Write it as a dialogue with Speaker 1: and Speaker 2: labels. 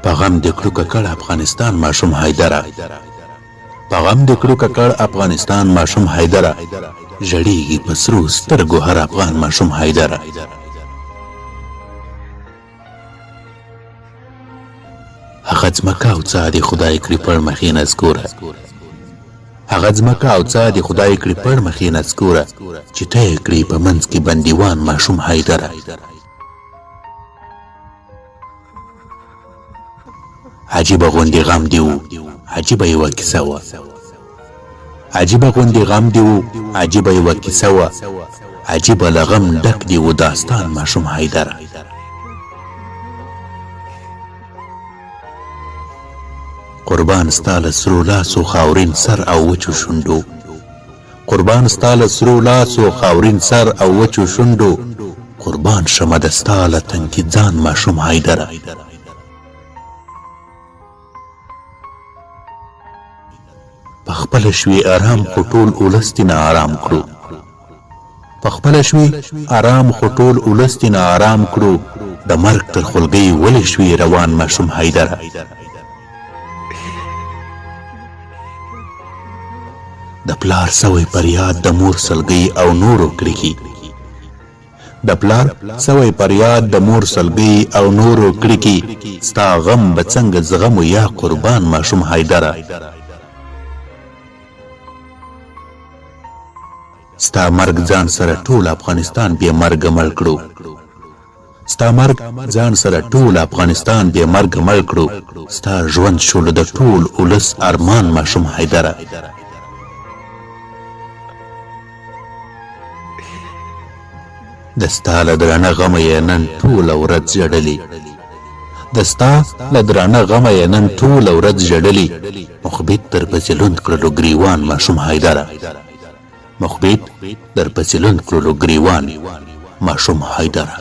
Speaker 1: په غم د کړو ککړ افغانستان ماشوم حیدره په غم د کړو ککړ افغانستان ماشوم حیدره ژړیږي په سرو سترګو هر افغان ماشوم حیدره هغه ځمکه او څه د خدای کړي پړ مخې نذکوره هغه ځمکه او څه د خدای کړي پړ مخې نذکوره چې ته یې کړي په منځ کې بندیوان ماشوم حیدره عجیبه غوندې غم دی و عجیبه یوه کیسه وه عجیبه غوندې غم دی و عجیبه یوه کیسه وه عجیبه له غم ډک دی و داستان ماشوم حیدره قربان ستا له سرو لاسو خاورین سر او وچو شونډو قربان ستا له سرو لاسو خاورین سر او وچو شونډو قربان شمه د ستا له تنکي ځان ماشوم حیدره پخپله شوي ارام خو ټول اولس دې نه ارام کړو پخپله شوي ارام خو ټول اولس دې نه ارام کړو د مرګ تر خولګۍ ولې شوي روان ماشوم حیدره د پلار سوی پریاد د مور سلګۍ او نورو کړکي د پلار سوی پریاد د مور سلګۍ او نورو کړکي ستا غم به څنګه زغمو یا قربان ماشوم حیدره ستا مرګ ځان سره ټول افغانستان بې مرګه مړ کړو ستا مرګ ځان سره ټول افغانستان بې مرګه مړ کړو ستا ژوند شولو د ټول اولس ارمان ماشوم حیدره د ستا له درانه غمه یې نن ټوله ورځ ژړلې د ستا له درانه غمه یې نن ټوله ورځ ژړلې مخبت درپسې لوند کړلو ګریوان ماشوم حیدره مخبت درپسې لوند کړلو ګریوان ماشوم حیدره